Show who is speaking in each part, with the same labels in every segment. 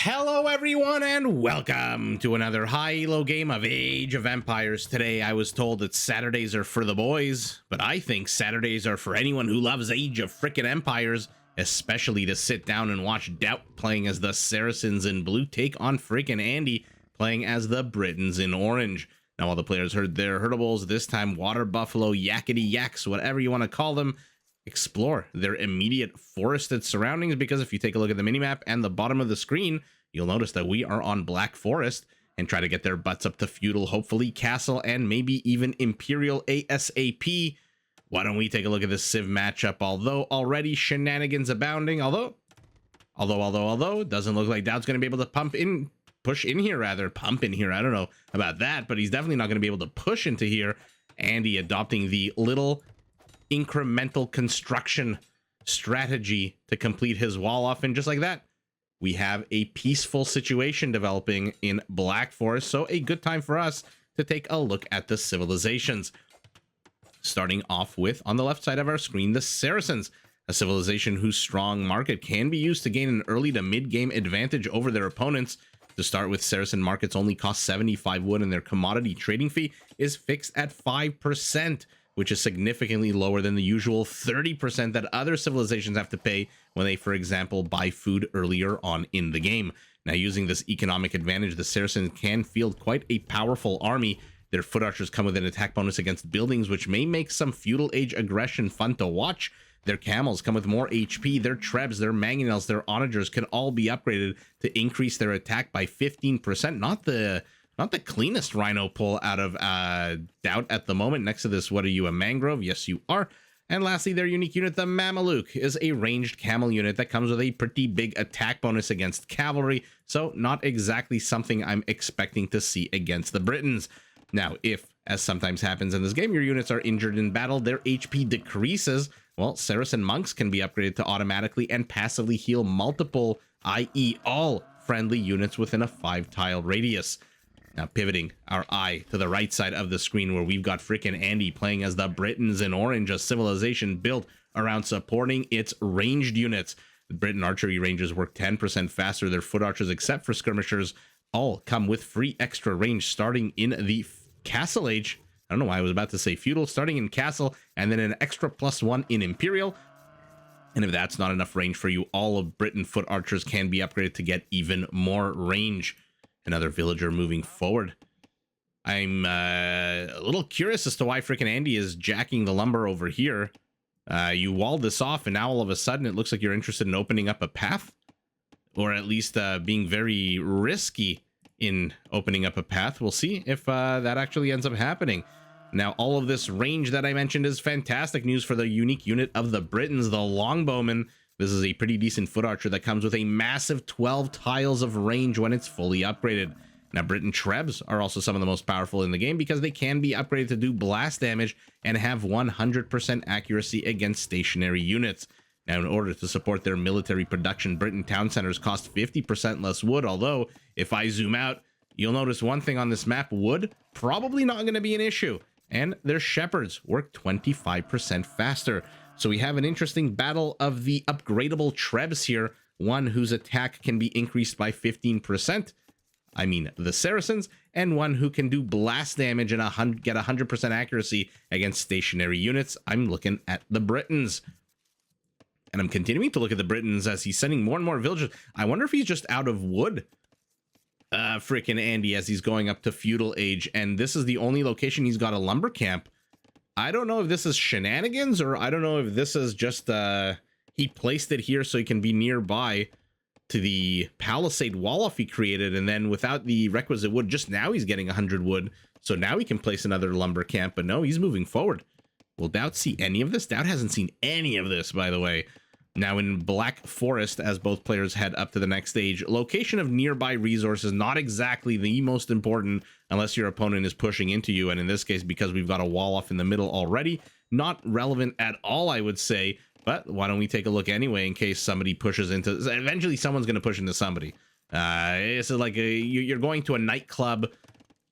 Speaker 1: Hello everyone and welcome to another high elo game of Age of Empires. Today I was told that Saturdays are for the boys, but I think Saturdays are for anyone who loves Age of frickin' Empires, especially to sit down and watch DauT playing as the Saracens in blue take on FreakinAndy playing as the Britons in orange. Now all the players heard their herdables, this time water buffalo, yakety yaks, whatever you want to call them, explore their immediate forested surroundings, because if you take a look at the minimap and the bottom of the screen, you'll notice that we are on Black Forest, and try to get their butts up to Feudal, hopefully Castle, and maybe even Imperial ASAP. Why don't we take a look at this Civ matchup? Although already shenanigans abounding, although it doesn't look like DauT's going to be able to push in here, I don't know about that, but he's definitely not going to be able to push into here. Andy adopting the little incremental construction strategy to complete his wall off, and just like that, we have a peaceful situation developing in Black Forest. So a good time for us to take a look at the civilizations. Starting off with, on the left side of our screen, the Saracens, a civilization whose strong market can be used to gain an early to mid-game advantage over their opponents. To start with, Saracen markets only cost 75 wood, and their commodity trading fee is fixed at 5%, which is significantly lower than the usual 30% that other civilizations have to pay when they, for example, buy food earlier on in the game. Now, using this economic advantage, the Saracens can field quite a powerful army. Their foot archers come with an attack bonus against buildings, which may make some Feudal Age aggression fun to watch. Their camels come with more HP, their trebs, their mangonels, their onagers can all be upgraded to increase their attack by 15%. Not the cleanest rhino pull out of DauT at the moment. Next to this, what are you, a mangrove? Yes, you are. And lastly, their unique unit, the Mameluke, is a ranged camel unit that comes with a pretty big attack bonus against cavalry, so not exactly something I'm expecting to see against the Britons. Now, if, as sometimes happens in this game, your units are injured in battle, their HP decreases, well, Saracen monks can be upgraded to automatically and passively heal multiple, i.e. all friendly units within a 5-tile radius. Now, pivoting our eye to the right side of the screen, where we've got FreakinAndy playing as the Britons in orange, a civilization built around supporting its ranged units. The Briton archery ranges work 10% faster. Their foot archers, except for skirmishers, all come with free extra range starting in the Castle Age. I don't know why I was about to say Feudal, starting in Castle, and then an extra +1 in Imperial. And if that's not enough range for you, all of Briton foot archers can be upgraded to get even more range. Another villager moving forward. I'm a little curious as to why FreakinAndy is jacking the lumber over here. You walled this off, and now all of a sudden it looks like you're interested in opening up a path, or at least being very risky in opening up a path. We'll see if that actually ends up happening. Now, all of this range that I mentioned is fantastic news for the unique unit of the Britons, the Longbowmen. This is a pretty decent foot archer that comes with a massive 12 tiles of range when it's fully upgraded. Now, Briton Trebs are also some of the most powerful in the game because they can be upgraded to do blast damage and have 100% accuracy against stationary units. Now, in order to support their military production, Briton town centers cost 50% less wood, although if I zoom out, you'll notice one thing on this map: wood probably not going to be an issue, and their shepherds work 25% faster. So we have an interesting battle of the upgradable Trebs here, one whose attack can be increased by 15%, I mean the Saracens, and one who can do blast damage and get 100% accuracy against stationary units. I'm looking at the Britons. And I'm continuing to look at the Britons as he's sending more and more villagers. I wonder if he's just out of wood, FreakinAndy, as he's going up to Feudal Age, and this is the only location he's got a lumber camp. I don't know if this is shenanigans, or I don't know if this is just he placed it here so he can be nearby to the palisade wall off he created, and then without the requisite wood, just now he's getting 100 wood, so now he can place another lumber camp. But no, he's moving forward. Will DauT see any of this? DauT hasn't seen any of this, by the way. Now in Black Forest, as both players head up to the next stage, location of nearby resources not exactly the most important unless your opponent is pushing into you, and in this case, because we've got a wall off in the middle already, not relevant at all, I would say. But why don't we take a look anyway, in case somebody pushes into... Eventually someone's going to push into somebody. This is like you're going to a nightclub,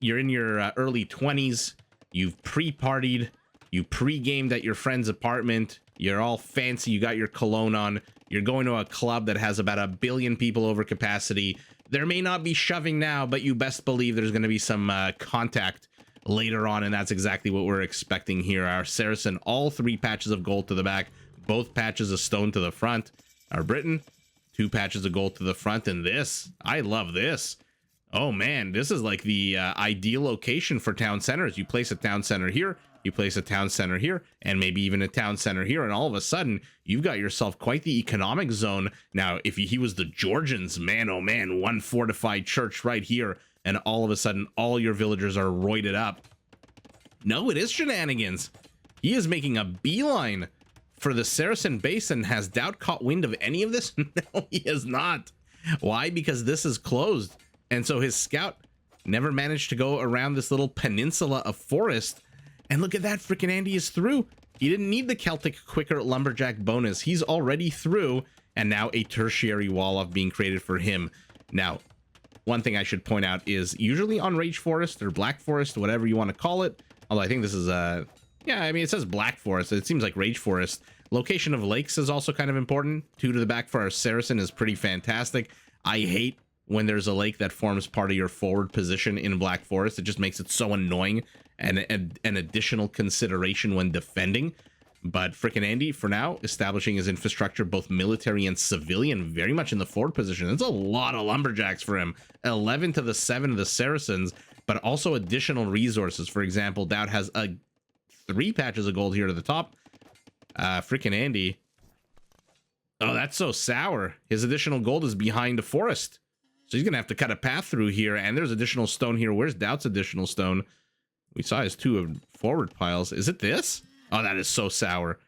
Speaker 1: you're in your early 20s, you've pre-partied, you pre-gamed at your friend's apartment, you're all fancy, you got your cologne on, You're going to a club that has about 1 billion people over capacity. There may not be shoving now, but you best believe there's going to be some contact later on, and that's exactly what we're expecting here. Our Saracen, all 3 patches of gold to the back, both patches of stone to the front. Our Briton, 2 patches of gold to the front, and this, I love this. Oh man, this is like the ideal location for town centers. You place a town center here, you place a town center here, and maybe even a town center here, and all of a sudden, you've got yourself quite the economic zone. Now, if he was the Georgians, man, oh man, 1 fortified church right here, and all of a sudden, all your villagers are roided up. No, it is shenanigans. He is making a beeline for the Saracen base, and has DauT caught wind of any of this? No, he has not. Why? Because this is closed, and so his scout never managed to go around this little peninsula of forest. And look at that, FreakinAndy is through. He didn't need the Celtic Quicker Lumberjack bonus. He's already through, and now a tertiary wall-off being created for him. Now, one thing I should point out is usually on Rage Forest or Black Forest, whatever you want to call it, although I think this is yeah, I mean, it says Black Forest. It seems like Rage Forest. Location of lakes is also kind of important. 2 to the back for our Saracen is pretty fantastic. I hate when there's a lake that forms part of your forward position in Black Forest. It just makes it so annoying and an additional consideration when defending. But FreakinAndy, for now, establishing his infrastructure, both military and civilian, very much in the forward position. That's a lot of lumberjacks for him. 11 to the 7 of the Saracens, but also additional resources. For example, DauT has 3 patches of gold here to the top. FreakinAndy. Oh, that's so sour. His additional gold is behind a forest. So he's going to have to cut a path through here, and there's additional stone here. Where's DauT's additional stone? We saw his 2 forward piles. Is it this? Oh, that is so sour.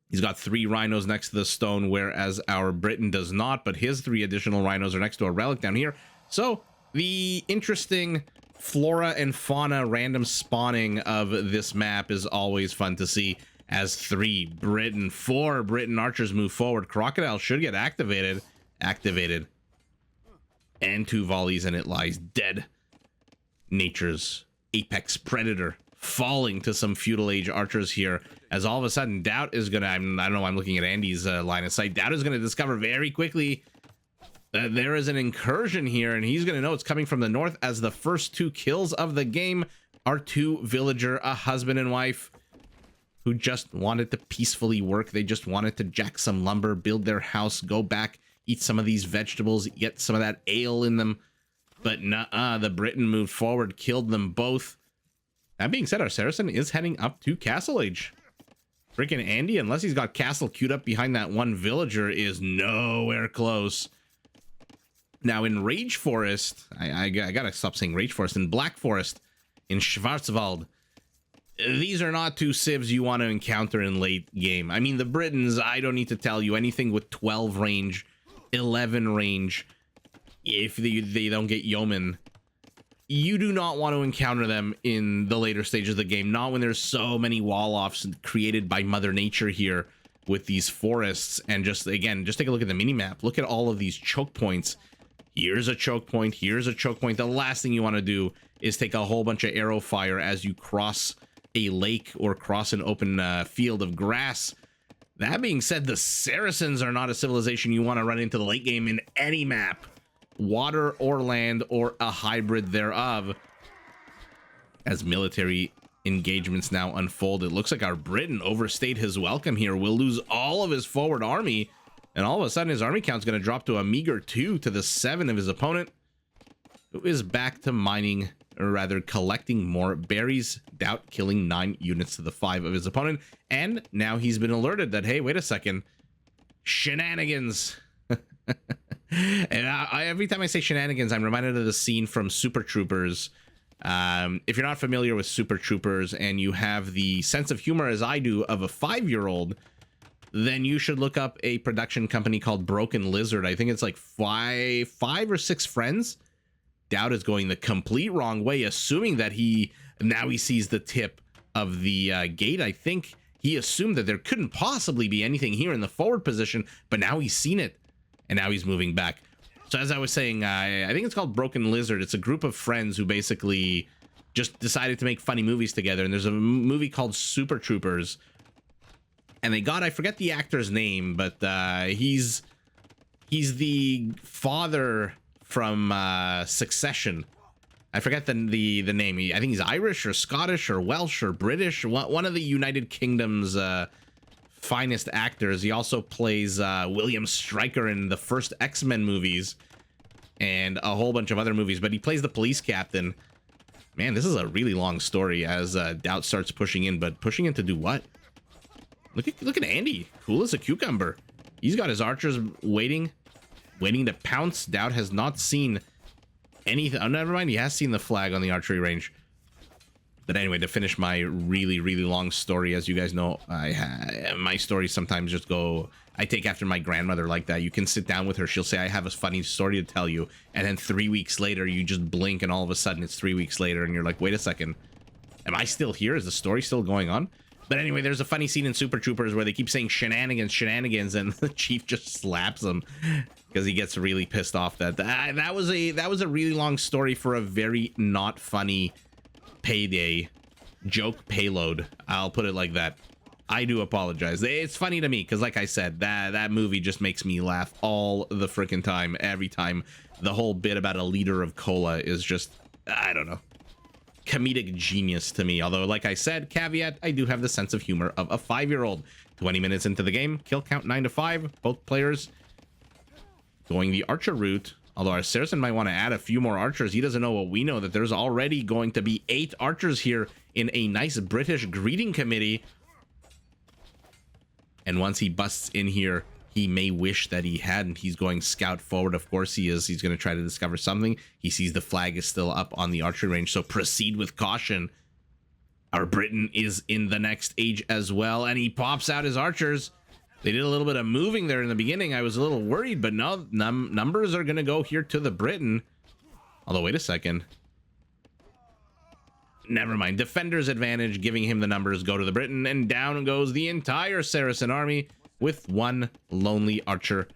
Speaker 1: He's got 3 rhinos next to the stone, whereas our Briton does not, but his 3 additional rhinos are next to a relic down here. So the interesting flora and fauna random spawning of this map is always fun to see, as 4 Briton archers move forward. Crocodile should get activated. And 2 volleys, and it lies dead. Nature's apex predator falling to some Feudal Age archers here, as all of a sudden DauT is gonna, I don't know, I'm looking at Andy's line of sight. DauT is gonna discover very quickly that there is an incursion here, and he's gonna know it's coming from the north, as the first 2 kills of the game are 2 villager, a husband and wife, who just wanted to peacefully work. They just wanted to jack some lumber, build their house, go back, eat some of these vegetables, get some of that ale in them. But nuh-uh, the Briton moved forward, killed them both. That being said, our Saracen is heading up to Castle Age. FreakinAndy, unless he's got castle queued up behind that 1 villager, is nowhere close. Now in Rage Forest, I gotta stop saying Rage Forest, in Black Forest, in Schwarzwald, these are not 2 civs you want to encounter in late game. I mean, the Britons, I don't need to tell you, anything with 12 range, 11 range, if they don't get yeoman, you do not want to encounter them in the later stages of the game. Not when there's so many wall-offs created by Mother Nature here with these forests. And just, again, just take a look at the mini-map. Look at all of these choke points. Here's a choke point. Here's a choke point. The last thing you want to do is take a whole bunch of arrow fire as you cross a lake or cross an open field of grass. That being said, the Saracens are not a civilization you want to run into the late game in any map, water or land, or a hybrid thereof. As military engagements now unfold, it looks like our Briton overstayed his welcome here. Will lose all of his forward army, and all of a sudden his army count's going to drop to a meager 2 to the 7 of his opponent, who is back to mining, or rather collecting more berries. DauT killing 9 units to the 5 of his opponent, and now he's been alerted that, hey, wait a second, shenanigans. And every time I say shenanigans, I'm reminded of the scene from Super Troopers. If you're not familiar with Super Troopers and you have the sense of humor as I do of a 5-year-old, then you should look up a production company called Broken Lizard. I think it's like five or six friends. DauT is going the complete wrong way, assuming that now he sees the tip of the gate. I think he assumed that there couldn't possibly be anything here in the forward position, but now he's seen it, and now he's moving back. So as I was saying, I think it's called Broken Lizard. It's a group of friends who basically just decided to make funny movies together, and there's a movie called Super Troopers And they got, I forget the actor's name, but he's the father from Succession. I forget the name. I think he's Irish or Scottish or Welsh or British. One of the United Kingdom's finest actors. He also plays William Stryker in the first X-Men movies and a whole bunch of other movies. But he plays the police captain. Man, this is a really long story as DauT starts pushing in. But pushing in to do what? Look at Andy. Cool as a cucumber. He's got his archers waiting to pounce. DauT has not seen anything. Oh, never mind. He has seen the flag on the archery range. But anyway, to finish my really, really long story, as you guys know, my stories sometimes just go... I take after my grandmother like that. You can sit down with her. She'll say, I have a funny story to tell you. And then 3 weeks later, you just blink and all of a sudden it's 3 weeks later and you're like, wait a second. Am I still here? Is the story still going on? But anyway, there's a funny scene in Super Troopers where they keep saying shenanigans, and the chief just slaps them because he gets really pissed off. That was a really long story for a very not funny payday joke payload. I'll put it like that. I do apologize. It's funny to me because, like I said, that movie just makes me laugh all the freaking time. Every time. The whole bit about a liter of cola is just, I don't know, comedic genius to me. Although, like I said, caveat, I do have the sense of humor of a 5-year-old. 20 minutes into the game, kill count 9 to 5. Both players going the archer route. Although our Saracen might want to add a few more archers. He doesn't know what we know, that there's already going to be 8 archers here in a nice British greeting committee. And once he busts in here, he may wish that he hadn't. He's going scout forward. Of course he is. He's going to try to discover something. He sees the flag is still up on the archery range, so proceed with caution. Our Briton is in the next age as well, and he pops out his archers. They did a little bit of moving there in the beginning. I was a little worried, but no, numbers are going to go here to the Briton. Although, wait a second. Never mind. Defender's advantage, giving him the numbers, go to the Briton, and down goes the entire Saracen army with one lonely archer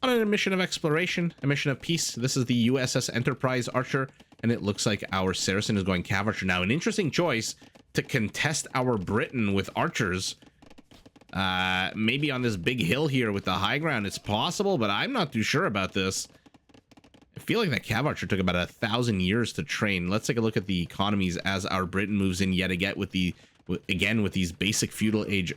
Speaker 1: on a mission of exploration, a mission of peace. This is the USS Enterprise Archer, and it looks like our Saracen is going Cav Archer. Now, an interesting choice to contest our Briton with archers. Maybe on this big hill here with the high ground, it's possible, but I'm not too sure about this. I feel like that Cav Archer took about 1,000 years to train. Let's take a look at the economies as our Briton moves in yet again with these basic Feudal Age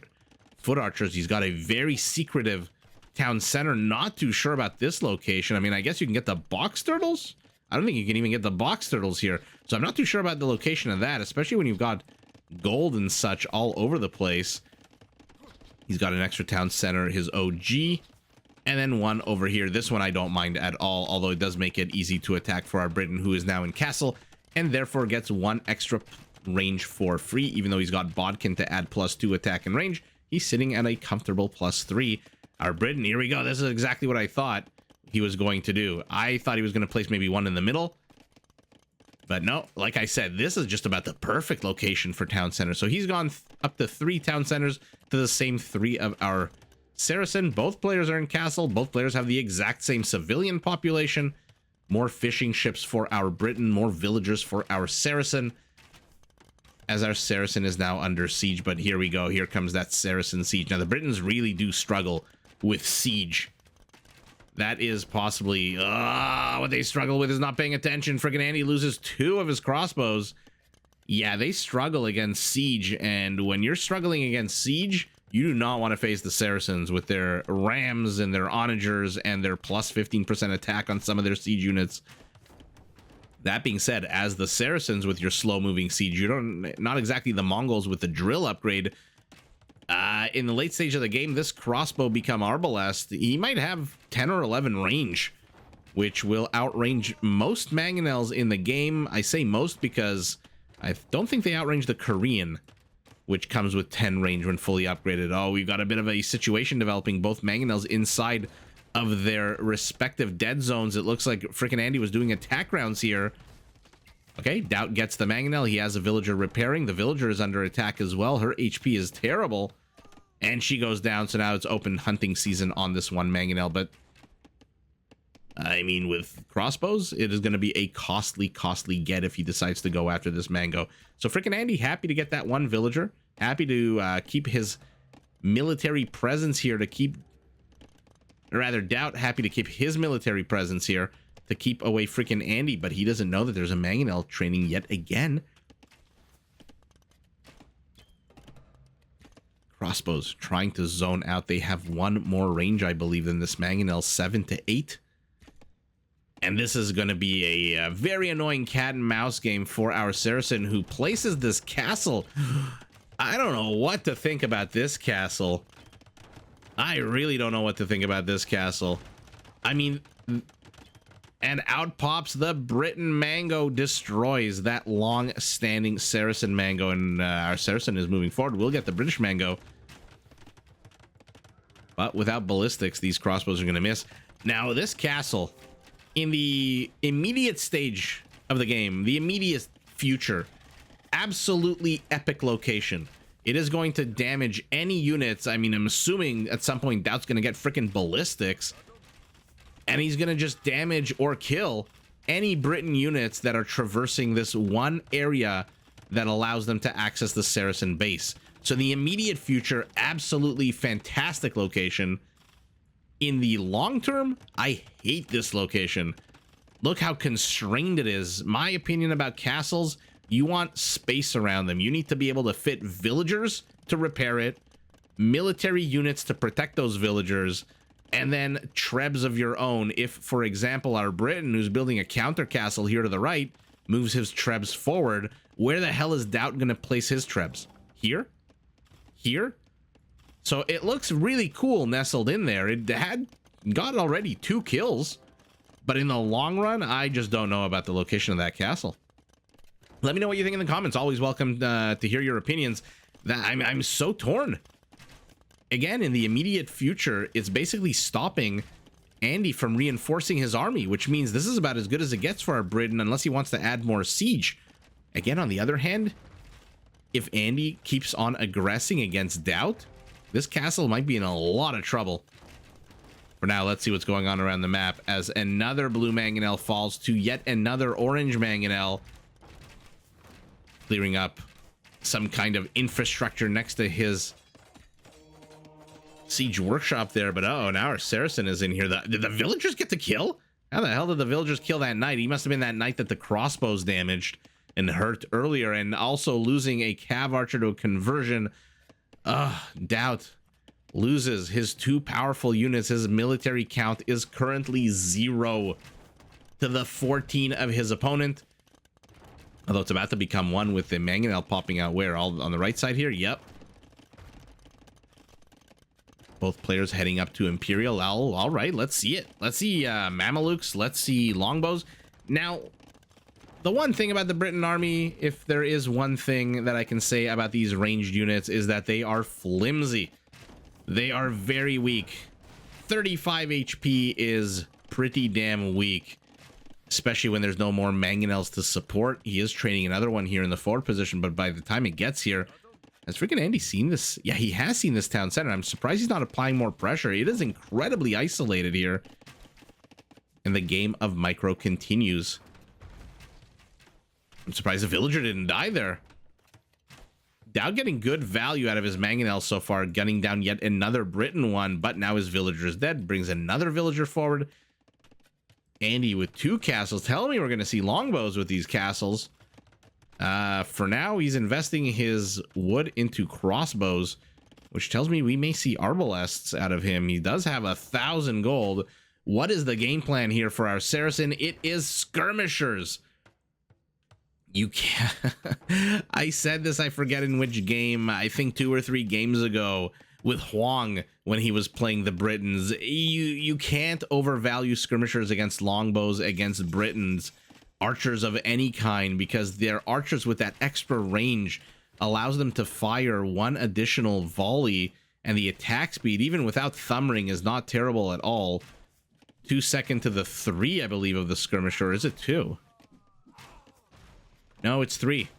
Speaker 1: foot archers. He's got a very secretive town center. Not too sure about this location. I mean, I guess you can get the box turtles. I don't think you can even get the box turtles here. So I'm not too sure about the location of that, especially when you've got gold and such all over the place. He's got an extra town center, his OG, and then one over here. This one I don't mind at all, although it does make it easy to attack for our Briton, who is now in castle, and therefore gets one extra range for free, even though he's got Bodkin to add +2 attack and range. He's sitting at a comfortable +3. Our Briton, here we go. This is exactly what I thought he was going to do. I thought he was going to place maybe one in the middle. But no, like I said, this is just about the perfect location for town center. So he's gone up to 3 town centers to the same 3 of our Saracen. Both players are in castle. Both players have the exact same civilian population. More fishing ships for our Briton, more villagers for our Saracen, as our Saracen is now under siege. But here we go. Here comes that Saracen siege. Now, the Britons really do struggle with siege. That is possibly what they struggle with is not paying attention. FreakinAndy loses 2 of his crossbows. Yeah, they struggle against siege, and when you're struggling against siege, you do not want to face the Saracens with their rams and their onagers and their +15% attack on some of their siege units. That being said, as the Saracens with your slow-moving siege, not exactly the Mongols with the drill upgrade. In the late stage of the game, this crossbow become arbalest. He might have 10 or 11 range, which will outrange most mangonels in the game. I say most because I don't think they outrange the Korean, which comes with 10 range when fully upgraded. Oh, we've got a bit of a situation developing. Both mangonels inside of their respective dead zones. It looks like FreakinAndy was doing attack rounds here. Okay, DauT gets the mangonel. He has a villager repairing. The villager is under attack as well. Her HP is terrible. And she goes down, so now it's open hunting season on this one mangonel. But, I mean, with crossbows, it is going to be a costly get if he decides to go after this mango. So FreakinAndy happy to get that one villager. happy to keep his military presence here to keep, or rather DauT happy to keep his military presence here to keep away FreakinAndy, but he doesn't know that there's a mangonel training yet again. Crossbows trying to zone out. They have one more range, I believe, than this mangonel, 7 to 8. And this is going to be a very annoying cat and mouse game for our Saracen, who places this castle. I don't know what to think about this castle. I really don't know what to think about this castle. I mean, and out pops the Briton Mango, destroys that long-standing Saracen Mango, and our Saracen is moving forward. We'll get the British Mango. But without ballistics, these crossbows are going to miss. Now, this castle, in the immediate stage of the game, the immediate future, absolutely epic location. It is going to damage any units. I mean, I'm assuming at some point DauT's going to get freaking ballistics. And he's going to just damage or kill any Briton units that are traversing this one area that allows them to access the Saracen base. So the immediate future, absolutely fantastic location. In the long term, I hate this location. Look how constrained it is. My opinion about castles, you want space around them. You need to be able to fit villagers to repair it, military units to protect those villagers, and then trebs of your own. If, for example, our Briton, who's building a counter castle here to the right, moves his trebs forward, where the hell is DauT going to place his trebs? Here? Here? So it looks really cool nestled in there. It had got already 2 kills, but in the long run, I just don't know about the location of that castle. Let me know what you think in the comments. Always welcome to hear your opinions. That I'm so torn. Again, in the immediate future, it's basically stopping Andy from reinforcing his army, which means this is about as good as it gets for our Briton, unless he wants to add more siege. Again, on the other hand, if Andy keeps on aggressing against DauT, this castle might be in a lot of trouble. For now, let's see what's going on around the map as another blue mangonel falls to yet another orange mangonel, clearing up some kind of infrastructure next to his siege workshop there. But oh, now our Saracen is in here. Did the villagers get to kill? How the hell did the villagers kill that knight? He must have been that knight that the crossbows damaged and hurt earlier, and also losing a cav archer to a conversion. DauT loses his 2 powerful units. His military count is currently 0 to the 14 of his opponent. Although it's about to become 1 with the mangonel popping out where? All on the right side here? Yep. Both players heading up to Imperial. All right, let's see it. Let's see Mamelukes. Let's see longbows. Now, the one thing about the Briton army, if there is one thing that I can say about these ranged units, is that they are flimsy. They are very weak. 35 HP is pretty damn weak, especially when there's no more mangonels to support. He is training another one here in the forward position, but by the time it gets here, has FreakinAndy seen this? Yeah, he has seen this town center. I'm surprised he's not applying more pressure. It is incredibly isolated here. And the game of micro continues. I'm surprised the villager didn't die there. DauT getting good value out of his mangonel so far, gunning down yet another Briton one, but now his villager is dead. Brings another villager forward. Andy with 2 castles. Tell me we're going to see longbows with these castles. For now, he's investing his wood into crossbows, which tells me we may see arbalests out of him. He does have 1,000 gold. What is the game plan here for our Saracen? It is skirmishers. You can't. I said this, I forget in which game, I think 2 or 3 games ago with Huang when he was playing the Britons. You can't overvalue skirmishers against longbows against Britons, archers of any kind, because their archers with that extra range allows them to fire 1 additional volley, and the attack speed, even without thumb ring, is not terrible at all. 2 second to the 3, I believe, of the skirmisher. Is it 2? No, it's 3.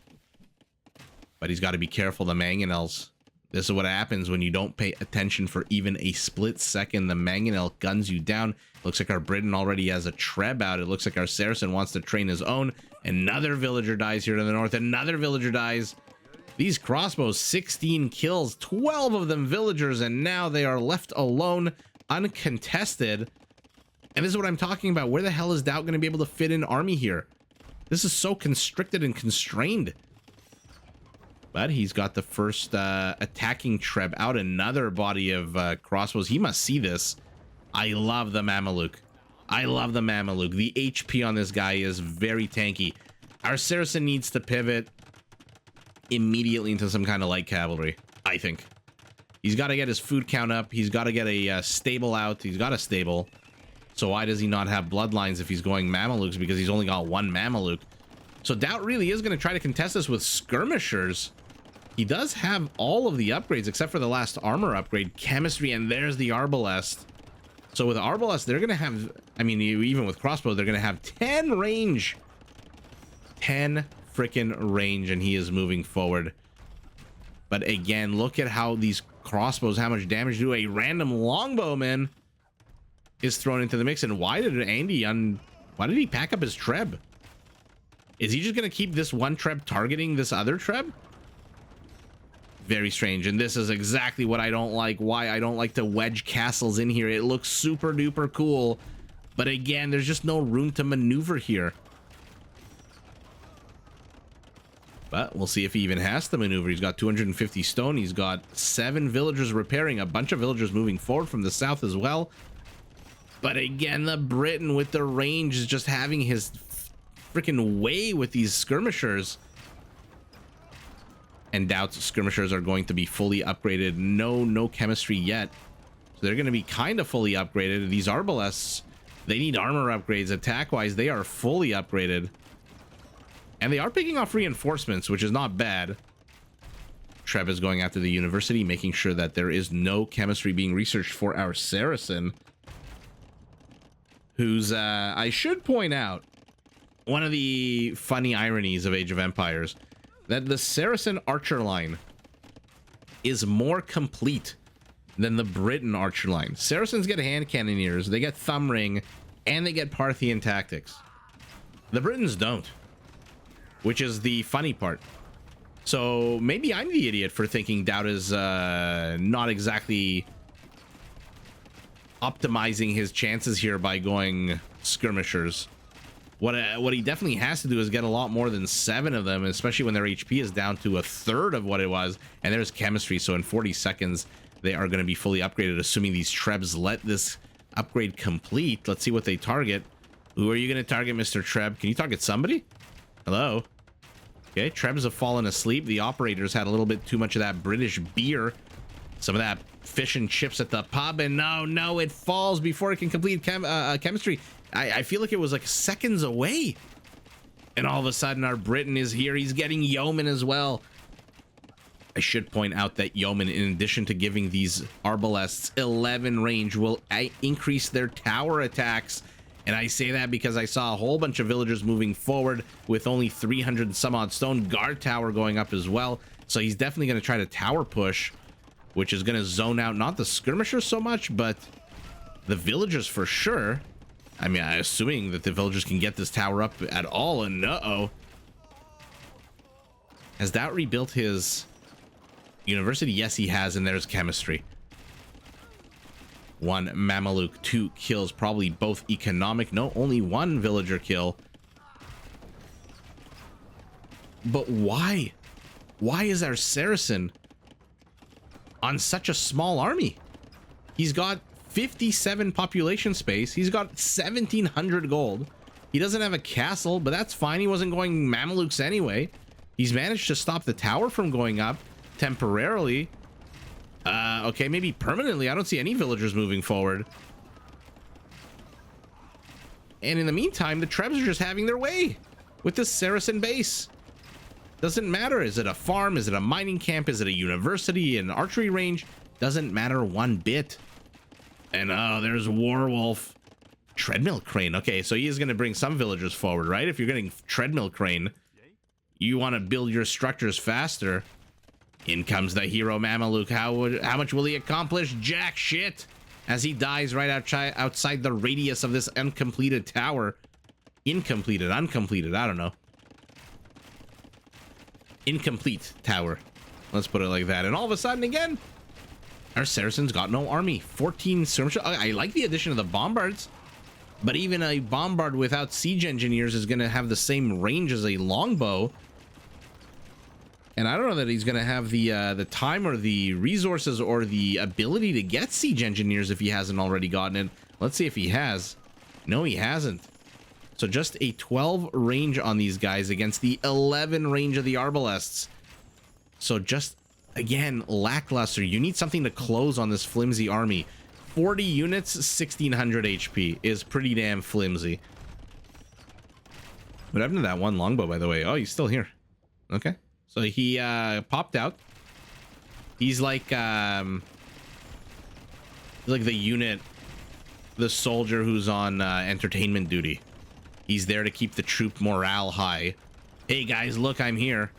Speaker 1: But he's got to be careful, the mangonels. This is what happens when you don't pay attention for even a split second. The mangonel guns you down. Looks like our Briton already has a treb out. It looks like our Saracen wants to train his own. Another villager dies here to the north. Another villager dies. These crossbows, 16 kills, 12 of them villagers, and now they are left alone, uncontested. And this is what I'm talking about. Where the hell is DauT going to be able to fit in army here? This is so constricted and constrained. But he's got the first attacking Treb out. Another body of crossbows. He must see this. I love the Mameluke. I love the Mameluke. The HP on this guy is very tanky. Our Saracen needs to pivot immediately into some kind of light cavalry, I think. He's got to get his food count up. He's got to get a stable out. He's got a stable. So why does he not have bloodlines if he's going Mamelukes? Because he's only got one Mameluke. So DauT really is going to try to contest this with skirmishers. He does have all of the upgrades except for the last armor upgrade, chemistry, and there's the arbalest. So with arbalest, they're going to have, I mean, even with crossbow, they're going to have 10 range. 10 freaking range, and he is moving forward. But again, look at how these crossbows, how much damage do. A random longbowman is thrown into the mix. And why did why did he pack up his Treb? Is he just going to keep this one Treb targeting this other Treb? Very strange. And this is exactly what I don't like, why I don't like to wedge castles in here. It looks super duper cool, but again, there's just no room to maneuver here. But we'll see if he even has to maneuver. He's got 250 stone. He's got 7 villagers repairing, a bunch of villagers moving forward from the south as well. But again, the Briton with the range is just having his freaking way with these skirmishers. And DauT's skirmishers are going to be fully upgraded. No chemistry yet. So they're going to be kind of fully upgraded. These arbalests, they need armor upgrades. Attack-wise, they are fully upgraded. And they are picking off reinforcements, which is not bad. Treb is going after the university, making sure that there is no chemistry being researched for our Saracen. Who's, I should point out, one of the funny ironies of Age of Empires, that the Saracen archer line is more complete than the Briton archer line. Saracens get hand cannoneers, they get thumb ring, and they get Parthian tactics. The Britons don't, which is the funny part. So maybe I'm the idiot for thinking DauT is not exactly optimizing his chances here by going skirmishers. What he definitely has to do is get a lot more than 7 of them, especially when their HP is down to a third of what it was. And there's chemistry, so in 40 seconds they are going to be fully upgraded, assuming these Trebs let this upgrade complete. Let's see what they target. Who are you going to target, Mr. Treb? Can you target somebody? Hello? Okay, Trebs have fallen asleep. The operators had a little bit too much of that British beer. Some of that fish and chips at the pub, and no, it falls before it can complete chemistry. I feel like it was like seconds away. And all of a sudden our Briton is here. He's getting yeoman as well. I should point out that yeoman, in addition to giving these arbalests 11 range, will increase their tower attacks. And I say that because I saw a whole bunch of villagers moving forward with only 300 some odd stone. Guard tower going up as well. So he's definitely going to try to tower push, which is going to zone out not the skirmishers so much, but the villagers for sure. I mean, I'm assuming that the villagers can get this tower up at all, and uh-oh. Has DauT rebuilt his university? Yes, he has, and there's chemistry. 1 Mameluke, 2 kills, probably both economic. No, only 1 villager kill. But why? Why is our Saracen on such a small army? He's got 57 population space. He's got 1,700 gold. He doesn't have a castle, but that's fine. He wasn't going Mamelukes anyway. He's managed to stop the tower from going up temporarily. Okay, maybe permanently. I don't see any villagers moving forward. And in the meantime, the Trebs are just having their way with this Saracen base. Doesn't matter. Is it a farm? Is it a mining camp? Is it a university? An archery range? Doesn't matter one bit. And oh, there's Warwolf. Treadmill crane. Okay, so he is going to bring some villagers forward, right? If you're getting treadmill crane, you want to build your structures faster. In comes the hero Mameluke. How much will he accomplish? Jack shit. As he dies right outside the radius of this uncompleted tower. Uncompleted, I don't know. Incomplete tower. Let's put it like that. And all of a sudden, again, our Saracens got no army. 14 skirmishers. I like the addition of the bombards, but even a bombard without siege engineers is going to have the same range as a longbow. And I don't know that he's going to have the time or the resources or the ability to get siege engineers if he hasn't already gotten it. Let's see if he has. No, he hasn't. So just a 12 range on these guys against the 11 range of the arbalests. So just, again, lackluster. You need something to close on this flimsy army. 40 units, 1600 HP is pretty damn flimsy. What happened to that one longbow, by the way? Oh, he's still here. Okay. So he popped out. He's like the unit, the soldier who's on entertainment duty. He's there to keep the troop morale high. Hey guys, look, I'm here.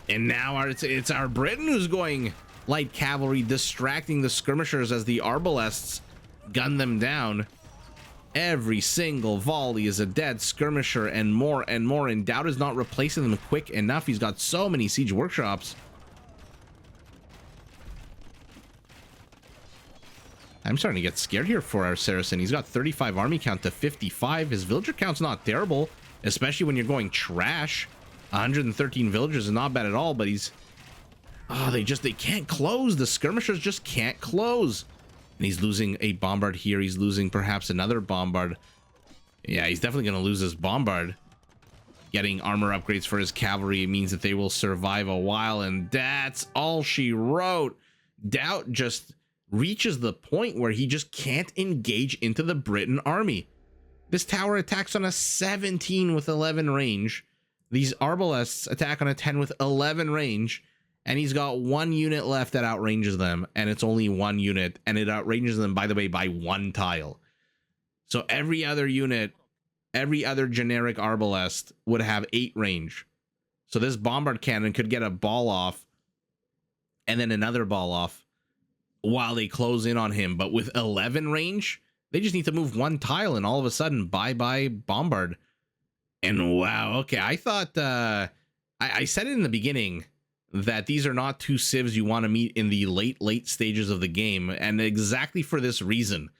Speaker 1: And now it's our Briton who's going light cavalry, distracting the skirmishers as the arbalests gun them down. Every single volley is a dead skirmisher, and more and more. And DauT is not replacing them quick enough. He's got so many siege workshops. I'm starting to get scared here for our Saracen. He's got 35 army count to 55. His villager count's not terrible, especially when you're going trash. 113 villagers is not bad at all, but he's... Oh, they can't close. The skirmishers just can't close. And he's losing a bombard here. He's losing perhaps another bombard. Yeah, he's definitely going to lose this bombard. Getting armor upgrades for his cavalry means that they will survive a while, and that's all she wrote. DauT just reaches the point where he just can't engage into the Briton army. This tower attacks on a 17 with 11 range. These arbalests attack on a 10 with 11 range. And he's got one unit left that outranges them, and it's only one unit, and it outranges them, by the way, by one tile. So every other unit, every other generic arbalest would have 8 range. So this bombard cannon could get a ball off, and then another ball off, while they close in on him. But with 11 range, they just need to move one tile, and all of a sudden, bye-bye bombard. And wow, okay, I thought, I said it in the beginning, that these are not two civs you want to meet in the late stages of the game, and exactly for this reason.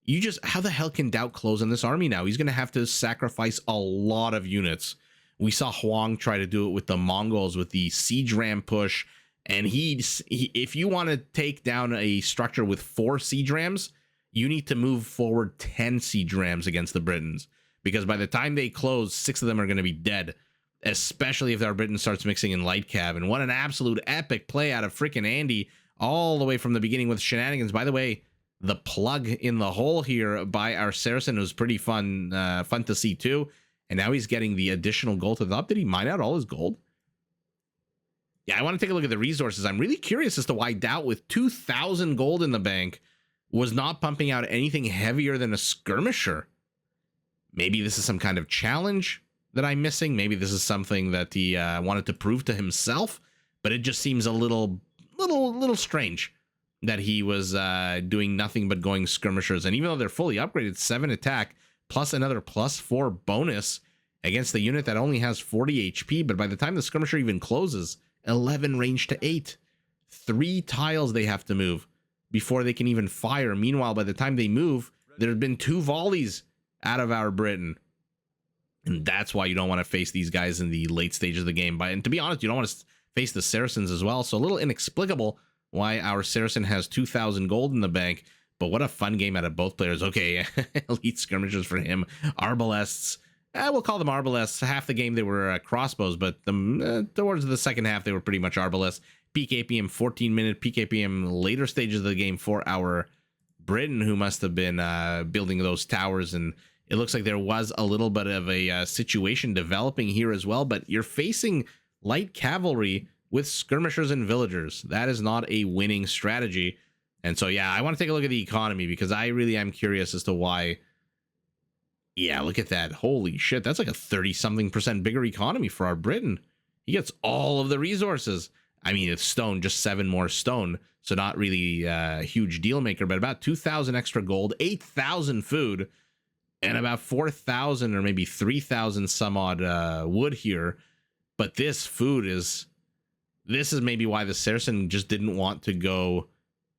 Speaker 1: You just, how the hell can DauT close on this army now? He's going to have to sacrifice a lot of units. We saw Huang try to do it with the Mongols with the siege ram push, and if you want to take down a structure with 4 siege rams, you need to move forward 10 siege rams against the Britons, because by the time they close, 6 of them are going to be dead. Especially if our Briton starts mixing in light cav. And what an absolute epic play out of FreakinAndy all the way from the beginning with shenanigans. By the way, the plug in the hole here by our Saracen was pretty fun to see too. And now he's getting the additional gold to the top. Did he mine out all his gold? Yeah, I want to take a look at the resources. I'm really curious as to why DauT, with 2,000 gold in the bank, was not pumping out anything heavier than a skirmisher. Maybe this is some kind of challenge that I'm missing. Maybe this is something that he wanted to prove to himself, but it just seems a little strange that he was doing nothing but going skirmishers. And even though they're fully upgraded, 7 attack plus another +4 bonus against the unit that only has 40 HP, but by the time the skirmisher even closes, 11 range to 8. 3 tiles they have to move before they can even fire. Meanwhile, by the time they move, there have been 2 volleys out of our Briton. And that's why you don't want to face these guys in the late stages of the game. And to be honest, you don't want to face the Saracens as well. So a little inexplicable why our Saracen has 2,000 gold in the bank. But what a fun game out of both players. Okay, elite skirmishers for him. Arbalests. We'll call them arbalests. Half the game they were crossbows, but towards the second half they were pretty much arbalests. Peak APM 14-minute, peak APM later stages of the game for our Briton, who must have been building those towers. And it looks like there was a little bit of a situation developing here as well, but you're facing light cavalry with skirmishers and villagers. That is not a winning strategy. And so, yeah, I want to take a look at the economy, because I really am curious as to why. Yeah, look at that. Holy shit. That's like a 30-something% bigger economy for our Briton. He gets all of the resources. I mean, it's stone, just 7 more stone. So not really a huge deal maker, but about 2,000 extra gold, 8,000 food, and about 4,000 or maybe 3,000 some odd wood here. But this food is this is maybe why the Saracen just didn't want to go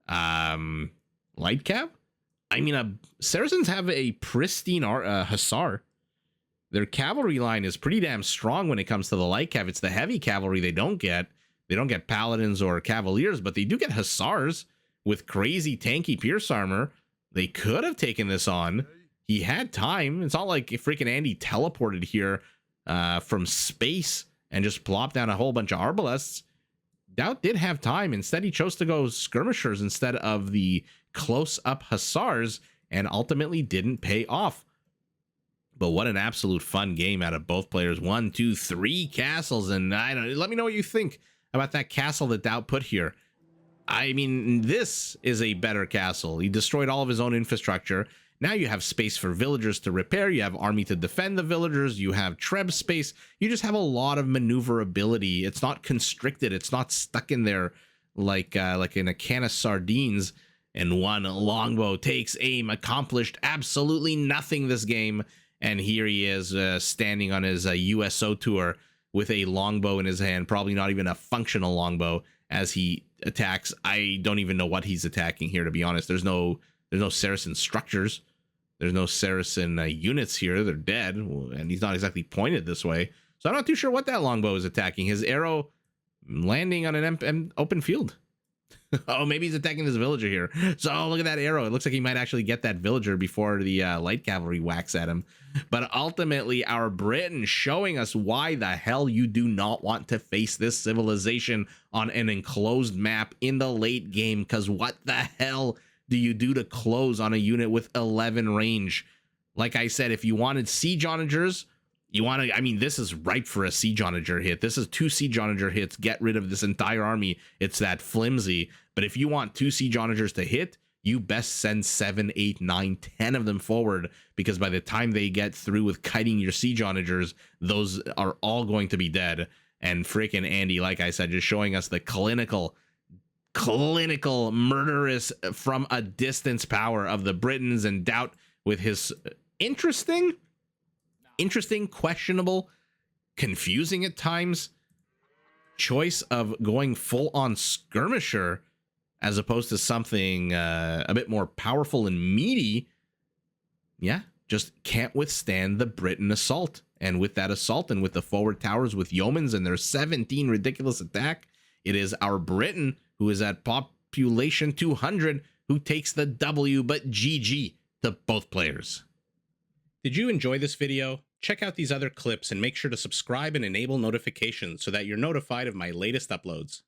Speaker 1: light cav. I mean, Saracens have a pristine hussar. Their cavalry line is pretty damn strong when it comes to the light cav. It's the heavy cavalry they don't get. They don't get paladins or cavaliers, but they do get hussars with crazy tanky pierce armor. They could have taken this on. He had time. It's not like FreakinAndy teleported here from space and just plopped down a whole bunch of arbalests. DauT did have time. Instead, he chose to go skirmishers instead of the close-up hussars, and ultimately didn't pay off. But what an absolute fun game out of both players. 1, 2, 3 castles, and I don't. Let me know what you think about that castle that DauT put here. I mean, this is a better castle. He destroyed all of his own infrastructure. Now you have space for villagers to repair. You have army to defend the villagers. You have Treb space. You just have a lot of maneuverability. It's not constricted. It's not stuck in there like in a can of sardines. And one longbow takes aim, accomplished absolutely nothing this game. And here he is standing on his USO tour with a longbow in his hand, probably not even a functional longbow, as he attacks. I don't even know what he's attacking here, to be honest. There's no Saracen structures. There's no Saracen units here. They're dead, and he's not exactly pointed this way. So I'm not too sure what that longbow is attacking. His arrow landing on an open field. Oh, maybe he's attacking this villager here. So look at that arrow. It looks like he might actually get that villager before the light cavalry whacks at him. But ultimately, our Briton showing us why the hell you do not want to face this civilization on an enclosed map in the late game. Because what the hell do you do to close on a unit with 11 range? Like I said, if you wanted siege onagers, you want to, I mean, this is ripe for a siege onager hit. This is 2 siege onager hits. Get rid of this entire army. It's that flimsy. But if you want 2 siege onagers to hit, you best send 7, 8, 9, 10 of them forward, because by the time they get through with kiting your siege onagers, those are all going to be dead. And FreakinAndy, like I said, just showing us the clinical murderous from a distance power of the Britons, and DauT with his interesting, questionable, confusing at times choice of going full on skirmisher as opposed to something a bit more powerful and meaty. Yeah, just can't withstand the Briton assault. And with that assault and with the forward towers with yeomans and their 17 ridiculous attack, it is our Briton, who is at population 200, who takes the W. But GG to both players. Did you enjoy this video? Check out these other clips and make sure to subscribe and enable notifications so that you're notified of my latest uploads.